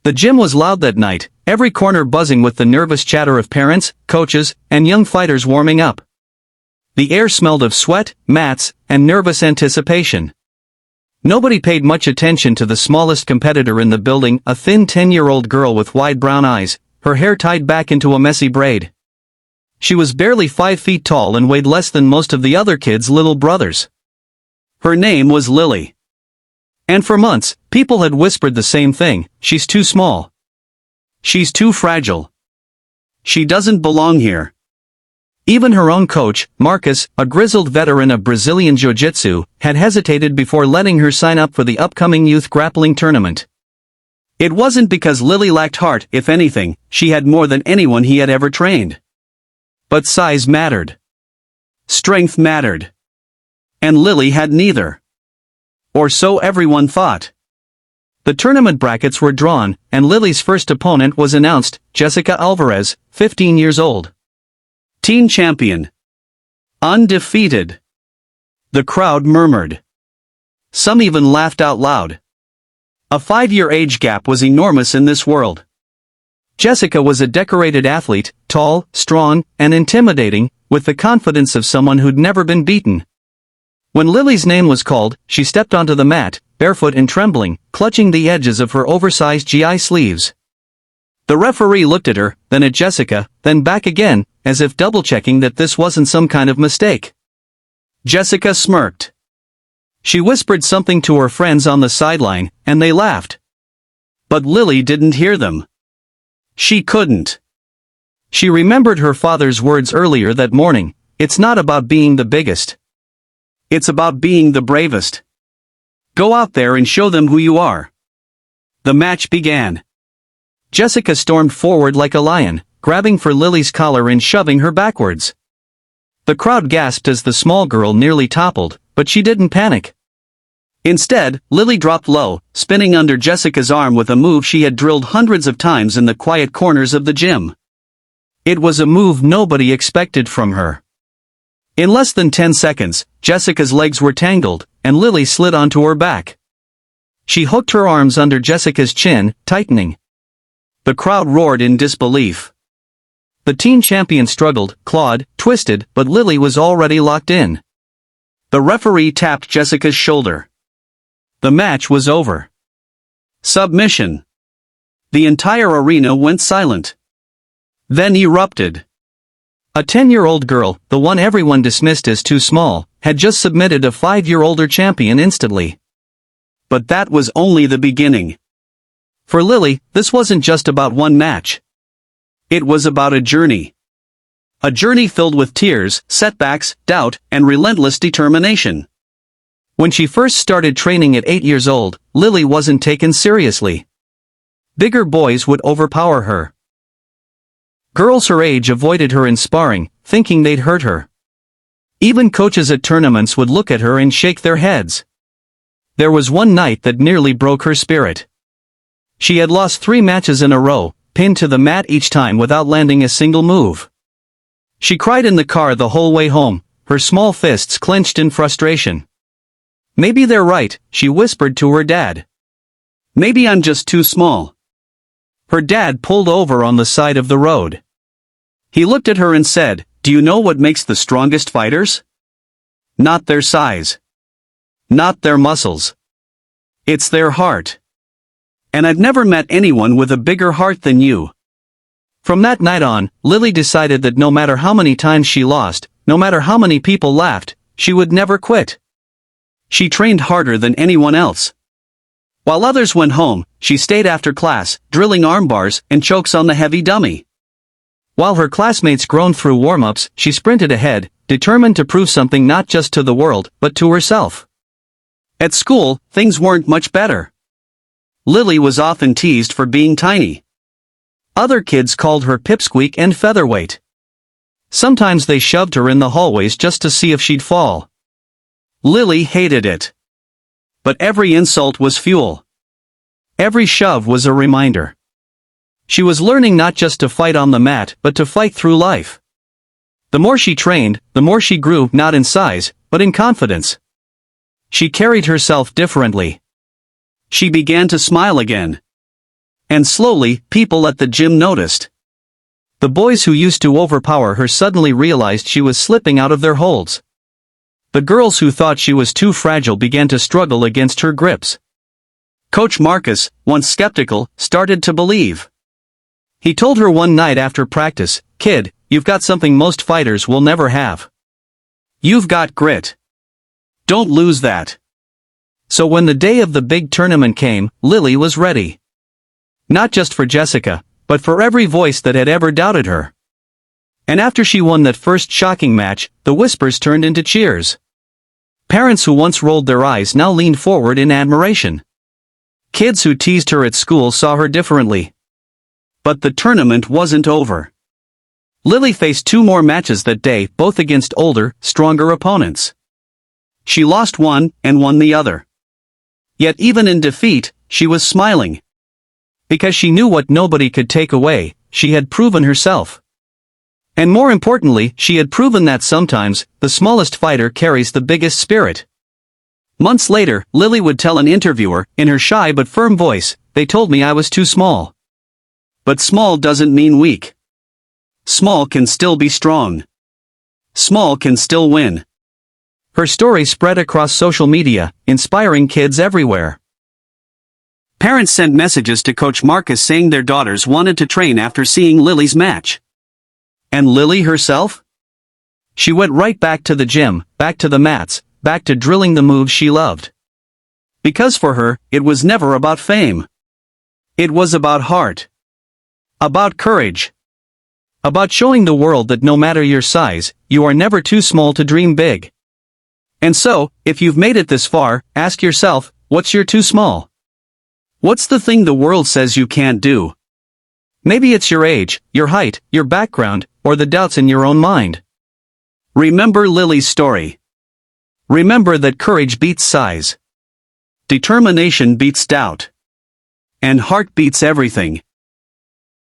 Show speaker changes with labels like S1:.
S1: The gym was loud that night, every corner buzzing with the nervous chatter of parents, coaches, and young fighters warming up. The air smelled of sweat, mats, and nervous anticipation. Nobody paid much attention to the smallest competitor in the building, a thin 10-year-old girl with wide brown eyes, her hair tied back into a messy braid. She was barely 5 feet tall and weighed less than most of the other kids' little brothers. Her name was Lily. And for months, people had whispered the same thing: she's too small. She's too fragile. She doesn't belong here. Even her own coach, Marcus, a grizzled veteran of Brazilian Jiu-Jitsu, had hesitated before letting her sign up for the upcoming youth grappling tournament. It wasn't because Lily lacked heart; if anything, she had more than anyone he had ever trained. But size mattered. Strength mattered. And Lily had neither. Or so everyone thought. The tournament brackets were drawn, and Lily's first opponent was announced: Jessica Alvarez, 15 years old. Teen champion. Undefeated. The crowd murmured. Some even laughed out loud. A 5-year age gap was enormous in this world. Jessica was a decorated athlete, tall, strong, and intimidating, with the confidence of someone who'd never been beaten. When Lily's name was called, she stepped onto the mat, barefoot and trembling, clutching the edges of her oversized GI sleeves. The referee looked at her, then at Jessica, then back again, as if double-checking that this wasn't some kind of mistake. Jessica smirked. She whispered something to her friends on the sideline, and they laughed. But Lily didn't hear them. She couldn't. She remembered her father's words earlier that morning: it's not about being the biggest. It's about being the bravest. Go out there and show them who you are. The match began. Jessica stormed forward like a lion, grabbing for Lily's collar and shoving her backwards. The crowd gasped as the small girl nearly toppled, but she didn't panic. Instead, Lily dropped low, spinning under Jessica's arm with a move she had drilled hundreds of times in the quiet corners of the gym. It was a move nobody expected from her. In less than 10 seconds, Jessica's legs were tangled, and Lily slid onto her back. She hooked her arms under Jessica's chin, tightening. The crowd roared in disbelief. The teen champion struggled, clawed, twisted, but Lily was already locked in. The referee tapped Jessica's shoulder. The match was over. Submission. The entire arena went silent. Then erupted. A 10-year-old girl, the one everyone dismissed as too small, had just submitted a 5-year-older champion instantly. But that was only the beginning. For Lily, this wasn't just about one match. It was about a journey. A journey filled with tears, setbacks, doubt, and relentless determination. When she first started training at 8 years old, Lily wasn't taken seriously. Bigger boys would overpower her. Girls her age avoided her in sparring, thinking they'd hurt her. Even coaches at tournaments would look at her and shake their heads. There was one night that nearly broke her spirit. She had lost 3 matches in a row, pinned to the mat each time without landing a single move. She cried in the car the whole way home, her small fists clenched in frustration. Maybe they're right, she whispered to her dad. Maybe I'm just too small. Her dad pulled over on the side of the road. He looked at her and said, "Do you know what makes the strongest fighters? Not their size. Not their muscles. It's their heart. And I've never met anyone with a bigger heart than you." From that night on, Lily decided that no matter how many times she lost, no matter how many people laughed, she would never quit. She trained harder than anyone else. While others went home, she stayed after class, drilling arm bars and chokes on the heavy dummy. While her classmates groaned through warm-ups, she sprinted ahead, determined to prove something not just to the world, but to herself. At school, things weren't much better. Lily was often teased for being tiny. Other kids called her pipsqueak and featherweight. Sometimes they shoved her in the hallways just to see if she'd fall. Lily hated it. But every insult was fuel. Every shove was a reminder. She was learning not just to fight on the mat, but to fight through life. The more she trained, the more she grew, not in size, but in confidence. She carried herself differently. She began to smile again. And slowly, people at the gym noticed. The boys who used to overpower her suddenly realized she was slipping out of their holds. The girls who thought she was too fragile began to struggle against her grips. Coach Marcus, once skeptical, started to believe. He told her one night after practice, "Kid, you've got something most fighters will never have. You've got grit. Don't lose that." So when the day of the big tournament came, Lily was ready. Not just for Jessica, but for every voice that had ever doubted her. And after she won that first shocking match, the whispers turned into cheers. Parents who once rolled their eyes now leaned forward in admiration. Kids who teased her at school saw her differently. But the tournament wasn't over. Lily faced 2 more matches that day, both against older, stronger opponents. She lost one and won the other. Yet even in defeat, she was smiling. Because she knew what nobody could take away, she had proven herself. And more importantly, she had proven that sometimes, the smallest fighter carries the biggest spirit. Months later, Lily would tell an interviewer, in her shy but firm voice, "They told me I was too small." But small doesn't mean weak. Small can still be strong. Small can still win. Her story spread across social media, inspiring kids everywhere. Parents sent messages to Coach Marcus saying their daughters wanted to train after seeing Lily's match. And Lily herself? She went right back to the gym, back to the mats, back to drilling the moves she loved. Because for her, it was never about fame. It was about heart. About courage. About showing the world that no matter your size, you are never too small to dream big. And so, if you've made it this far, ask yourself, what's your too small? What's the thing the world says you can't do? Maybe it's your age, your height, your background, or the doubts in your own mind. Remember Lily's story. Remember that courage beats size. Determination beats doubt. And heart beats everything.